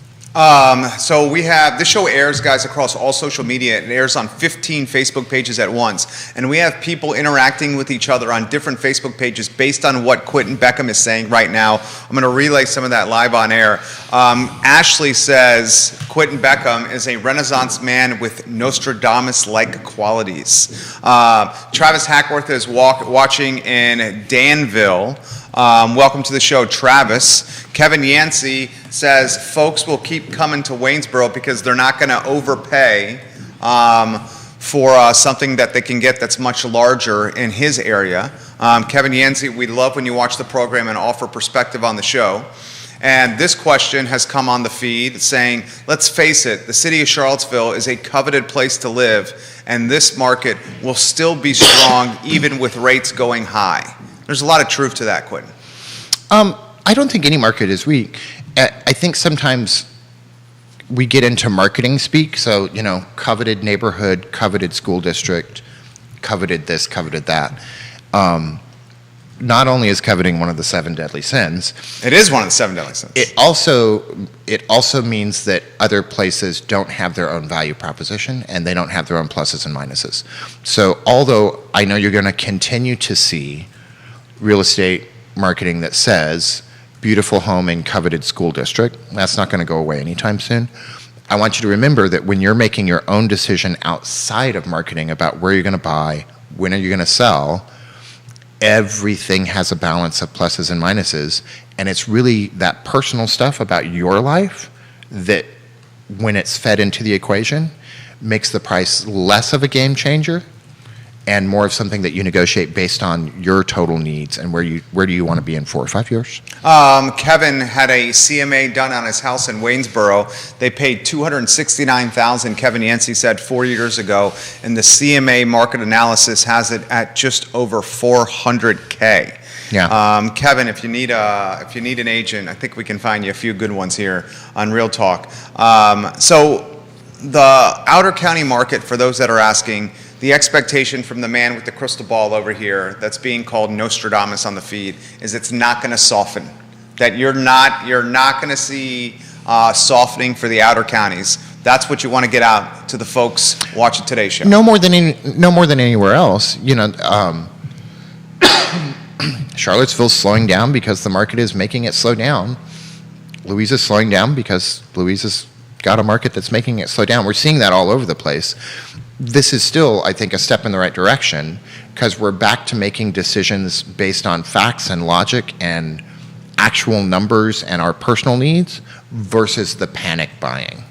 So we have, this show airs, guys, across all social media. It airs on 15 Facebook pages at once. And we have people interacting with each other on different Facebook pages based on what Quentin Beckham is saying right now. I'm going to relay some of that live on air. Ashley says Quentin Beckham is a Renaissance man with Nostradamus-like qualities. Travis Hackworth is watching in Danville. Welcome to the show, Travis. Kevin Yancey says folks will keep coming to Waynesboro because they're not going to overpay for something that they can get that's much larger in his area. Kevin Yancey, we love when you watch the program and offer perspective on the show. And this question has come on the feed saying, let's face it, the city of Charlottesville is a coveted place to live, and this market will still be strong even with rates going high. There's a lot of truth to that, Quentin. I don't think any market is weak. I think sometimes we get into marketing speak. So, coveted neighborhood, coveted school district, coveted this, coveted that. Not only is coveting one of the 7 deadly sins. It is one of the 7 deadly sins. It also means that other places don't have their own value proposition, and they don't have their own pluses and minuses. So although I know you're going to continue to see real estate marketing that says beautiful home in coveted school district, that's not going to go away anytime soon. I want you to remember that when you're making your own decision outside of marketing about where you're going to buy, when are you going to sell, everything has a balance of pluses and minuses, and it's really that personal stuff about your life that, when it's fed into the equation, makes the price less of a game changer and more of something that you negotiate based on your total needs and where do you want to be in 4 or 5 years. Kevin had a CMA done on his house in Waynesboro. They paid $269,000, Kevin Yancey said, 4 years ago, and the CMA market analysis has it at just over $400K. Yeah. Kevin, if you need an agent, I think we can find you a few good ones here on Real Talk. So the outer county market, for those that are asking, the expectation from the man with the crystal ball over here that's being called Nostradamus on the feed is it's not going to soften. That you're not going to see softening for the outer counties. That's what you want to get out to the folks watching today's show. No more than anywhere else. Charlottesville's slowing down because the market is making it slow down. Louisa's slowing down because Louisa's got a market that's making it slow down. We're seeing that all over the place. This is still, I think, a step in the right direction because we're back to making decisions based on facts and logic and actual numbers and our personal needs versus the panic buying.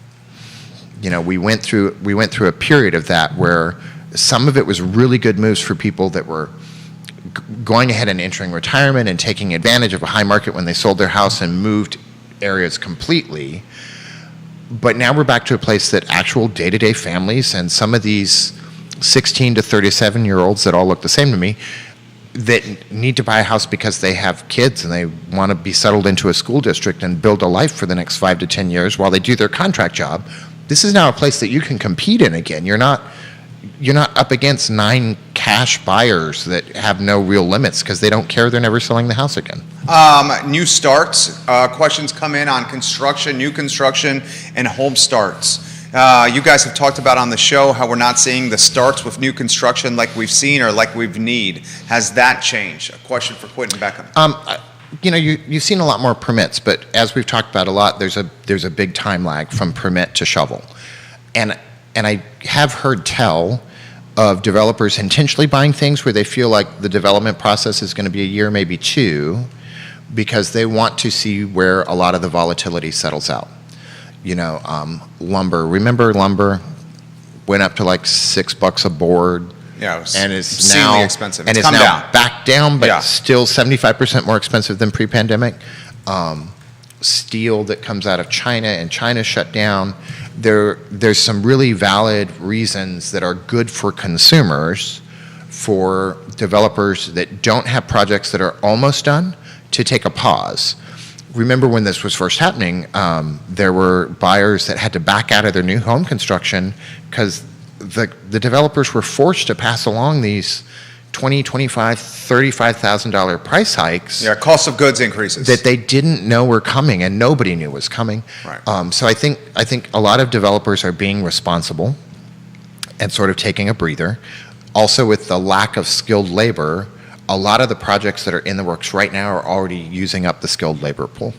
We went through a period of that where some of it was really good moves for people that were going ahead and entering retirement and taking advantage of a high market when they sold their house and moved areas completely. But now we're back to a place that actual day-to-day families and some of these 16 to 37-year-olds that all look the same to me that need to buy a house because they have kids and they want to be settled into a school district and build a life for the next 5 to 10 years while they do their contract job. This is now a place that you can compete in again. You're not up against 9 cash buyers that have no real limits because they don't care, they're never selling the house again. New starts, questions come in on construction, new construction, and home starts. You guys have talked about on the show how we're not seeing the starts with new construction like we've seen or like we've need. Has that changed? A question for Quentin Beckham. You've seen a lot more permits, but as we've talked about a lot, there's a big time lag from permit to shovel. And I have heard tell of developers intentionally buying things where they feel like the development process is going to be a year, maybe 2, because they want to see where a lot of the volatility settles out. Lumber. Remember lumber went up to like $6 a board. Yeah, it was and is obscenely now expensive. And it's is come now down. back down, but Yeah. still 75% more expensive than pre-pandemic. Steel that comes out of China, and China shut down. There's some really valid reasons that are good for consumers for developers that don't have projects that are almost done to take a pause. Remember when this was first happening, there were buyers that had to back out of their new home construction because the developers were forced to pass along these $20,000, $25,000, $35,000 price hikes. Yeah, cost of goods increases. That they didn't know were coming and nobody knew was coming. Right. So I think a lot of developers are being responsible and sort of taking a breather. Also, with the lack of skilled labor, a lot of the projects that are in the works right now are already using up the skilled labor pool.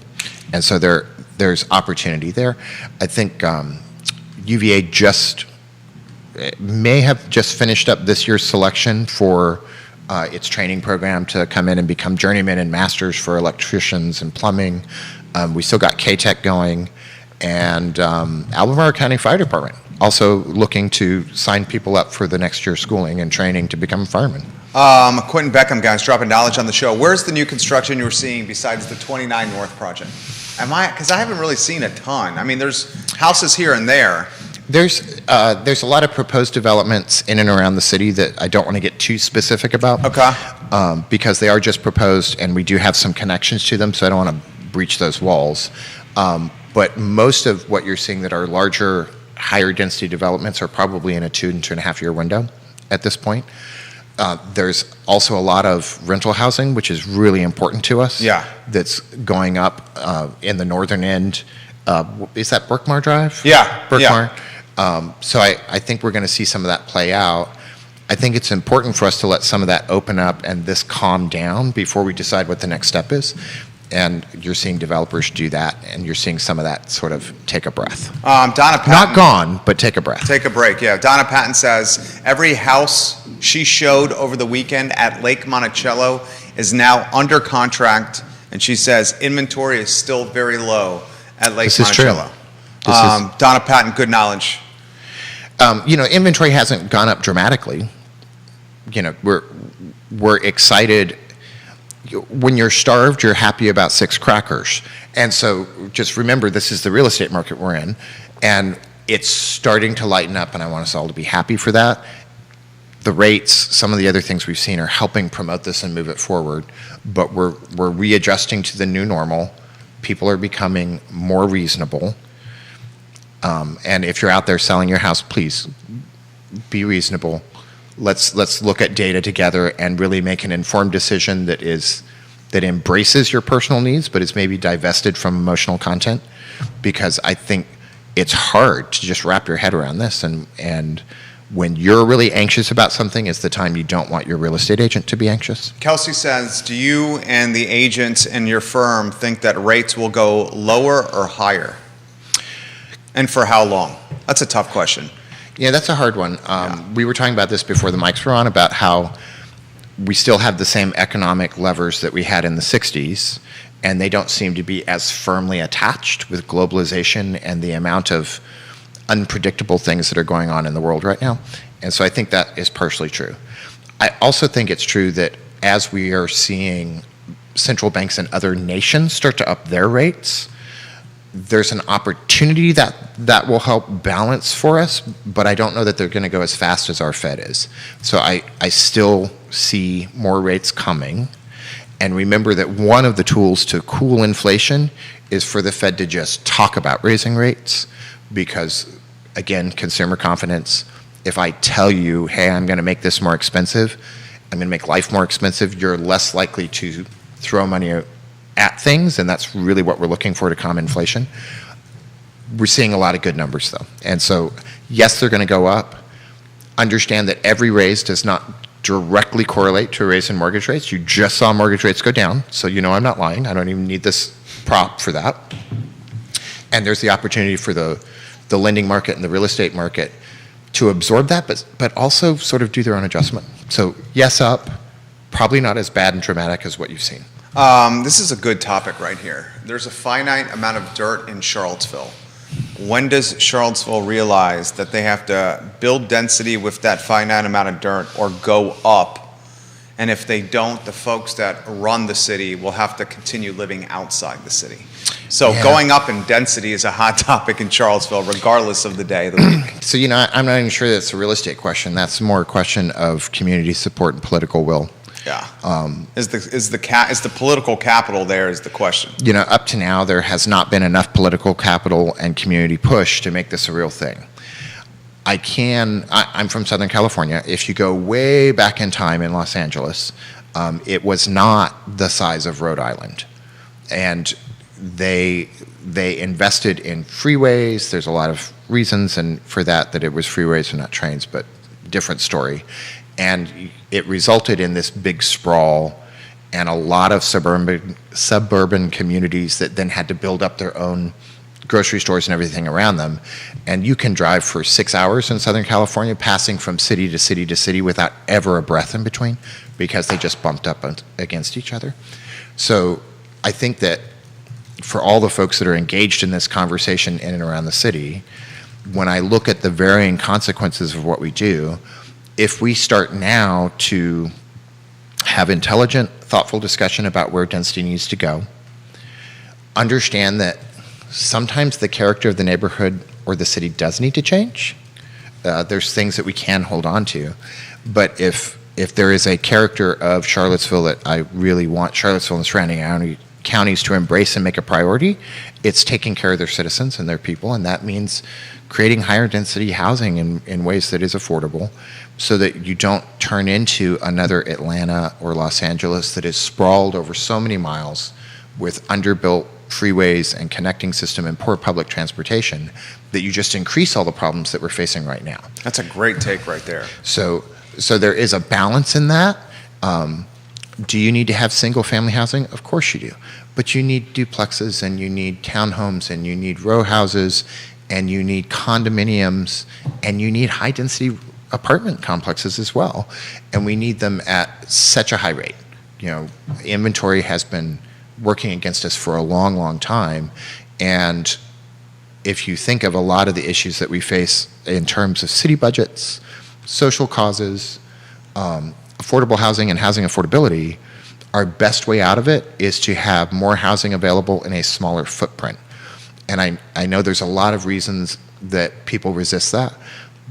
And so there's opportunity there. I think UVA may have just finished up this year's selection for its training program to come in and become journeymen and masters for electricians and plumbing. We still got K-Tech going, and Albemarle County Fire Department also looking to sign people up for the next year's schooling and training to become firemen. Quentin Beckham, guys, dropping knowledge on the show. Where's the new construction you were seeing besides the 29 North project? Because I haven't really seen a ton. I mean, there's houses here and there. There's a lot of proposed developments in and around the city that I don't want to get too specific about. Okay. Because they are just proposed, and we do have some connections to them, so I don't want to breach those walls. But most of what you're seeing that are larger, higher density developments are probably in a 2 and 2.5 year window at this point. There's also a lot of rental housing, which is really important to us. Yeah. That's going up in the northern end. Is that Berkmar Drive? Yeah. Berkmar. Yeah. So I think we're going to see some of that play out. I think it's important for us to let some of that open up and this calm down before we decide what the next step is. And you're seeing developers do that, and you're seeing some of that sort of take a breath. Donna Patton. Not gone, but take a breath. Take a break, yeah. Donna Patton says every house she showed over the weekend at Lake Monticello is now under contract, and she says inventory is still very low at Lake Monticello. Donna Patton, good knowledge. Inventory hasn't gone up dramatically. We're excited. When you're starved, you're happy about 6 crackers. And so just remember, this is the real estate market we're in, and it's starting to lighten up, and I want us all to be happy for that. The rates, some of the other things we've seen are helping promote this and move it forward, but we're readjusting to the new normal. People are becoming more reasonable. And if you're out there selling your house, please be reasonable. Let's look at data together and really make an informed decision that embraces your personal needs, but is maybe divested from emotional content, because I think it's hard to just wrap your head around this. And when you're really anxious about something, is the time you don't want your real estate agent to be anxious. Kelsey says, do you and the agents in your firm think that rates will go lower or higher? And for how long? That's a tough question. Yeah, that's a hard one. We were talking about this before the mics were on, about how we still have the same economic levers that we had in the 60s, and they don't seem to be as firmly attached with globalization and the amount of unpredictable things that are going on in the world right now. And so I think that is partially true. I also think it's true that as we are seeing central banks in other nations start to up their rates, there's an opportunity that will help balance for us, but I don't know that they're going to go as fast as our Fed is. So I still see more rates coming. And remember that one of the tools to cool inflation is for the Fed to just talk about raising rates, because, again, consumer confidence. If I tell you, hey, I'm going to make this more expensive, I'm going to make life more expensive, you're less likely to throw money at things, and that's really what we're looking for to calm inflation. We're seeing a lot of good numbers, though. And so, yes, they're going to go up. Understand that every raise does not directly correlate to a raise in mortgage rates. You just saw mortgage rates go down, so you know I'm not lying. I don't even need this prop for that. And there's the opportunity for the lending market and the real estate market to absorb that, but also sort of do their own adjustment. So, yes, up, probably not as bad and dramatic as what you've seen. This is a good topic right here. There's a finite amount of dirt in Charlottesville. When does Charlottesville realize that they have to build density with that finite amount of dirt or go up And if they don't, the folks that run the city will have to continue living outside the city. So Yeah. going up in density is a hot topic in Charlottesville, regardless of the day of the week. So, I'm not even sure that's a real estate question. That's more a question of community support and political will. Yeah. Is the political capital there is the question. Up to now, there has not been enough political capital and community push to make this a real thing. I'm from Southern California. If you go way back in time in Los Angeles, it was not the size of Rhode Island. And they invested in freeways. There's a lot of reasons and for that it was freeways and not trains, but different story. And it resulted in this big sprawl and a lot of suburban communities that then had to build up their own grocery stores and everything around them. And you can drive for 6 hours in Southern California, passing from city to city to city without ever a breath in between, because they just bumped up against each other. So I think that for all the folks that are engaged in this conversation in and around the city, when I look at the varying consequences of what we do, if we start now to have intelligent, thoughtful discussion about where density needs to go, understand that sometimes the character of the neighborhood or the city does need to change. There's things that we can hold on to. But if there is a character of Charlottesville that I really want Charlottesville and surrounding counties to embrace and make a priority, it's taking care of their citizens and their people, and that means creating higher density housing in ways that is affordable, so that you don't turn into another Atlanta or Los Angeles that is sprawled over so many miles with underbuilt freeways and connecting system and poor public transportation, that you just increase all the problems that we're facing right now. That's a great take right there. So there is a balance in that. Do you need to have single family housing? Of course you do. But you need duplexes, and you need townhomes, and you need row houses, and you need condominiums, and you need high density apartment complexes as well. And we need them at such a high rate. Inventory has been working against us for a long, long time. And if you think of a lot of the issues that we face in terms of city budgets, social causes, affordable housing and housing affordability, our best way out of it is to have more housing available in a smaller footprint. And I know there's a lot of reasons that people resist that.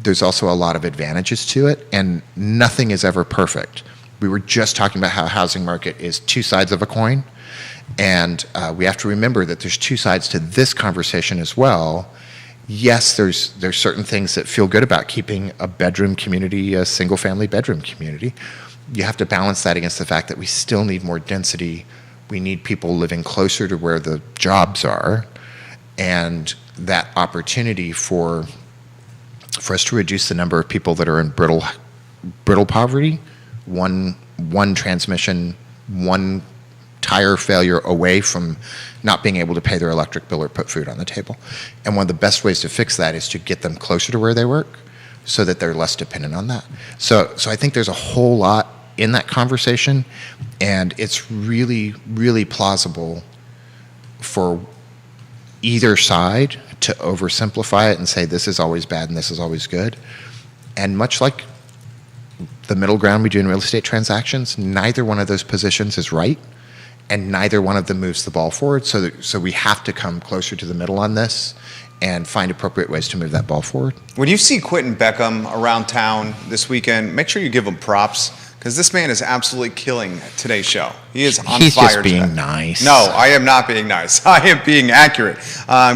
There's also a lot of advantages to it, and nothing is ever perfect. We were just talking about how housing market is two sides of a coin, and we have to remember that there's two sides to this conversation as well. Yes, there's certain things that feel good about keeping a bedroom community a single-family bedroom community. You have to balance that against the fact that we still need more density. We need people living closer to where the jobs are, and that opportunity for us to reduce the number of people that are in brittle poverty, one transmission, one tire failure away from not being able to pay their electric bill or put food on the table. And one of the best ways to fix that is to get them closer to where they work so that they're less dependent on that. So I think there's a whole lot in that conversation, and it's really, really plausible for either side to oversimplify it and say this is always bad and this is always good. And much like the middle ground we do in real estate transactions, neither one of those positions is right, and neither one of them moves the ball forward. So we have to come closer to the middle on this and find appropriate ways to move that ball forward. When you see Quentin Beckham around town this weekend, make sure you give him props, because this man is absolutely killing today's show. He is on fire. He's just being today. nice. No, I am not being nice. I am being accurate.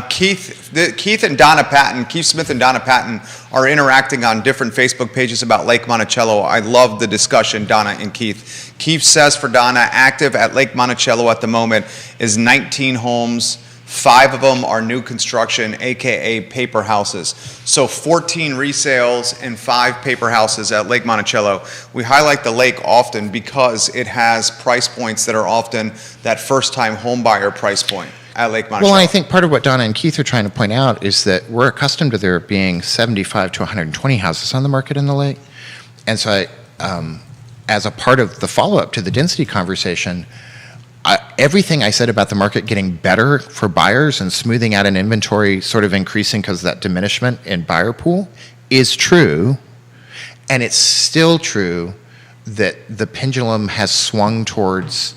Keith and Donna Patton, Keith Smith and Donna Patton are interacting on different Facebook pages about Lake Monticello. I love the discussion, Donna and Keith. Keith says for Donna, active at Lake Monticello at the moment is 19 homes. 5 of them are new construction, aka paper houses. So 14 resales and 5 paper houses at Lake Monticello. We highlight the lake often because it has price points that are often that first-time home buyer price point at Lake Monticello. Well, I think part of what Donna and Keith are trying to point out is that we're accustomed to there being 75 to 120 houses on the market in the lake. And so as a part of the follow-up to the density conversation, everything I said about the market getting better for buyers and smoothing out an inventory sort of increasing because of that diminishment in buyer pool is true, and it's still true that the pendulum has swung towards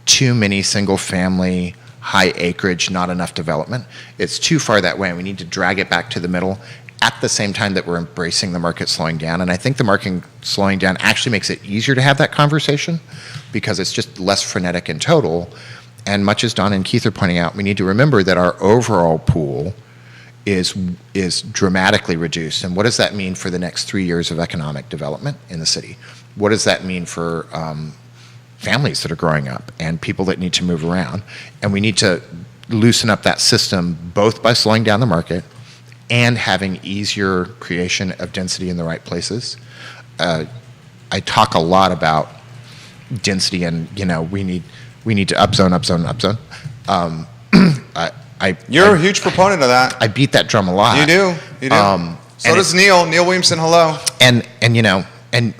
too many single-family, high acreage, not enough development. It's too far that way, and we need to drag it back to the middle at the same time that we're embracing the market slowing down. And I think the market slowing down actually makes it easier to have that conversation because it's just less frenetic in total. And much as Don and Keith are pointing out, we need to remember that our overall pool is dramatically reduced. And what does that mean for the next 3 years of economic development in the city? What does that mean for families that are growing up and people that need to move around? And we need to loosen up that system both by slowing down the market and having easier creation of density in the right places. I talk a lot about density, and we need to upzone. You're a huge proponent of that. I beat that drum a lot. You do. So does Neil. Neil Williamson, hello. And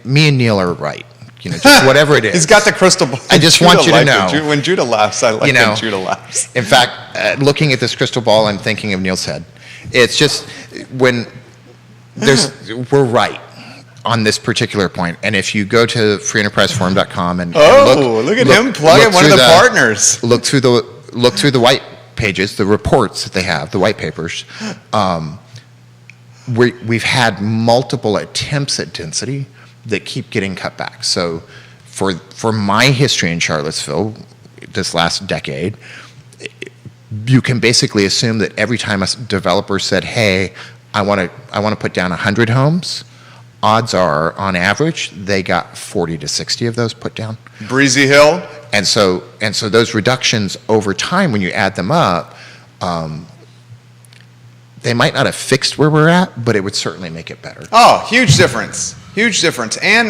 me and Neil are right. Just whatever it is. He's got the crystal ball. I just want you to know. When Judah laughs, I like when Judah laughs. In fact, looking at this crystal ball and thinking of Neil's head, it's just when we're right on this particular point. And if you go to freeenterpriseforum.com and look at him plugging one of the partners. Look through the white pages, the reports that they have, the white papers. We've had multiple attempts at density that keep getting cut back. So for my history in Charlottesville this last decade, you can basically assume that every time a developer said, hey, I want to put down 100 homes, odds are, on average, they got 40 to 60 of those put down. Breezy Hill. And so those reductions over time, when you add them up, they might not have fixed where we're at, but it would certainly make it better. Oh, huge difference. Huge difference. And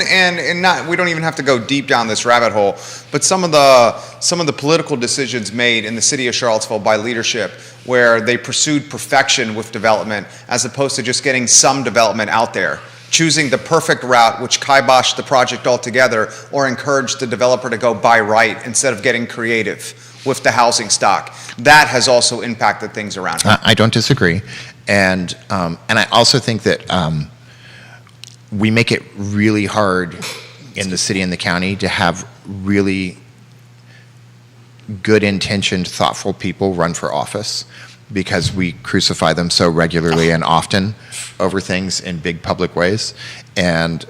not, we don't even have to go deep down this rabbit hole, but some of the political decisions made in the city of Charlottesville by leadership where they pursued perfection with development as opposed to just getting some development out there, choosing the perfect route which kiboshed the project altogether or encouraged the developer to go by right instead of getting creative with the housing stock. That has also impacted things around here. I don't disagree. And I also think that we make it really hard in the city and the county to have really good intentioned, thoughtful people run for office because we crucify them so regularly and often over things in big public ways. And,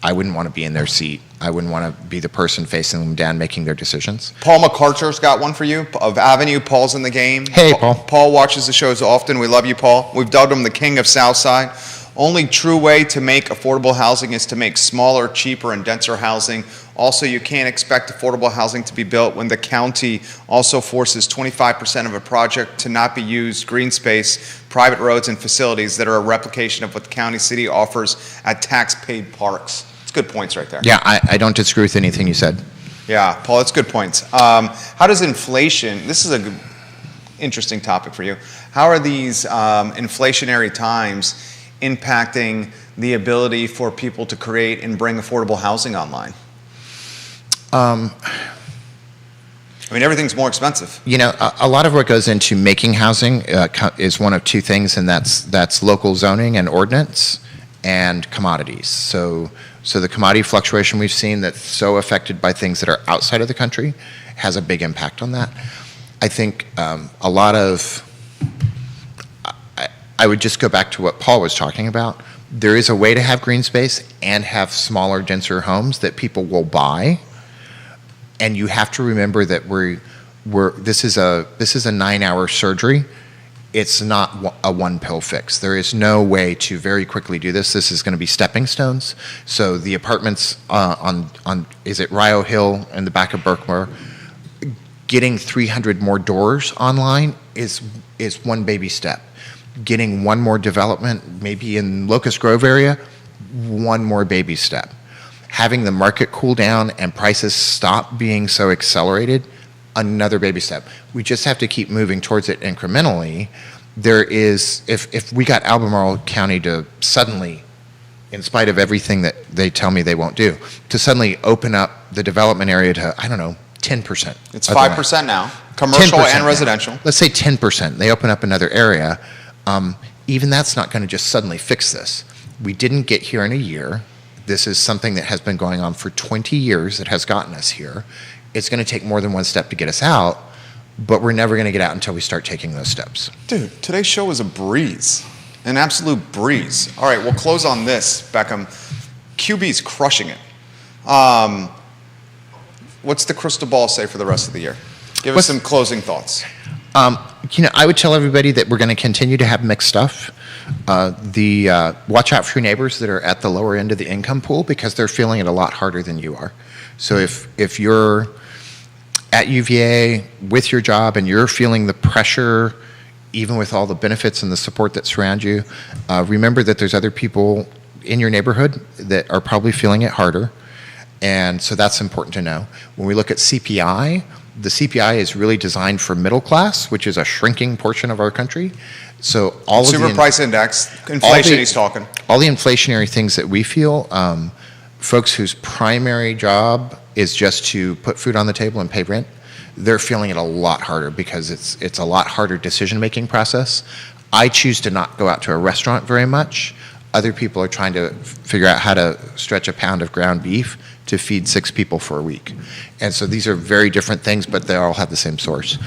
I wouldn't want to be in their seat. I wouldn't want to be the person facing them down making their decisions. Paul McCarter's got one for you of Avenue. Paul's in the game. Hey, Paul. Paul watches the shows often. We love you, Paul. We've dubbed him the king of Southside. Only true way to make affordable housing is to make smaller, cheaper, and denser housing. Also, you can't expect affordable housing to be built when the county also forces 25% of a project to not be used green space, private roads, and facilities that are a replication of what the county city offers at tax-paid parks. It's good points right there. Yeah, I don't disagree with anything you said. Yeah, Paul, that's good points. How does inflation, this is a good, interesting topic for you. How are these inflationary times impacting the ability for people to create and bring affordable housing online? Everything's more expensive. A lot of what goes into making housing is one of two things, and that's local zoning and ordinance and commodities. So the commodity fluctuation we've seen that's so affected by things that are outside of the country has a big impact on that. I think a lot of, I would just go back to what Paul was talking about. There is a way to have green space and have smaller, denser homes that people will buy. And you have to remember that this is a 9-hour surgery. It's not a one pill fix. There is no way to very quickly do this. This is going to be stepping stones. So the apartments on is it Rio Hill in the back of Berkmar, getting 300 more doors online is one baby step. Getting one more development, maybe in Locust Grove area, one more baby step. Having the market cool down and prices stop being so accelerated, another baby step. We just have to keep moving towards it incrementally. There is, if we got Albemarle County to suddenly, in spite of everything that they tell me they won't do, to suddenly open up the development area to, 10%. It's 5% now, commercial and residential. Now. Let's say 10%. They open up another area. Even that's not going to just suddenly fix this. We didn't get here in a year. This is something that has been going on for 20 years that has gotten us here. It's going to take more than one step to get us out, but we're never going to get out until we start taking those steps. Dude, today's show was a breeze, an absolute breeze. All right, we'll close on this, Beckham. QB's crushing it. What's the crystal ball say for the rest of the year? Give us some closing thoughts. I would tell everybody that we're going to continue to have mixed stuff. Watch out for your neighbors that are at the lower end of the income pool because they're feeling it a lot harder than you are. So if you're at UVA with your job and you're feeling the pressure, even with all the benefits and the support that surround you, remember that there's other people in your neighborhood that are probably feeling it harder. And so that's important to know. When we look at CPI, the CPI is really designed for middle class, which is a shrinking portion of our country. So all Consumer of the price index, inflation, he's talking. All the inflationary things that we feel, folks whose primary job is just to put food on the table and pay rent, they're feeling it a lot harder because it's a lot harder decision-making process. I choose to not go out to a restaurant very much. Other people are trying to figure out how to stretch a pound of ground beef to feed 6 people for a week. And so these are very different things, but they all have the same source.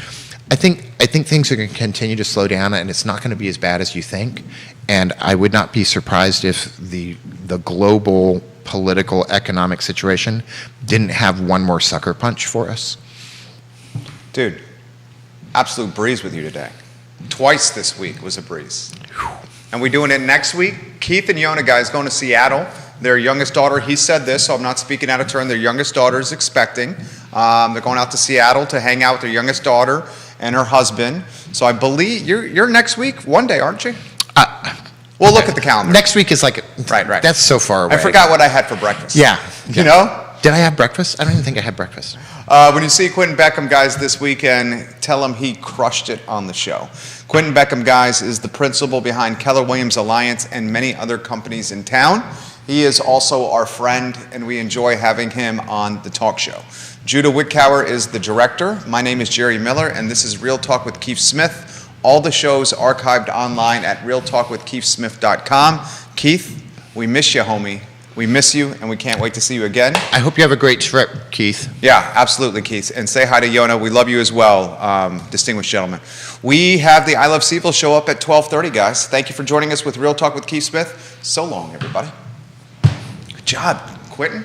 I think things are going to continue to slow down, and it's not going to be as bad as you think. And I would not be surprised if the global political economic situation didn't have one more sucker punch for us. Dude, absolute breeze with you today. Twice this week was a breeze. And we're doing it next week. Keith and Yona, guys, going to Seattle. Their youngest daughter, he said this, so I'm not speaking out of turn. Their youngest daughter is expecting. They're going out to Seattle to hang out with their youngest daughter and her husband. So I believe you're next week, one day, aren't you? We'll look at the calendar. Next week is like, right. That's so far away. I forgot what I had for breakfast. Yeah. You know? Did I have breakfast? I don't even think I had breakfast. When you see Quentin Beckham, guys, this weekend, tell him he crushed it on the show. Quentin Beckham, guys, is the principal behind Keller Williams Alliance and many other companies in town. He is also our friend, and we enjoy having him on the talk show. Judah Whitcower is the director. My name is Jerry Miller, and this is Real Talk with Keith Smith. All the shows archived online at realtalkwithkeithsmith.com. Keith, we miss you, homie. We miss you, and we can't wait to see you again. I hope you have a great trip, Keith. Yeah, absolutely, Keith. And say hi to Yona. We love you as well, distinguished gentlemen. We have the I Love Seville show up at 12:30, guys. Thank you for joining us with Real Talk with Keith Smith. So long, everybody. Good job, Quentin.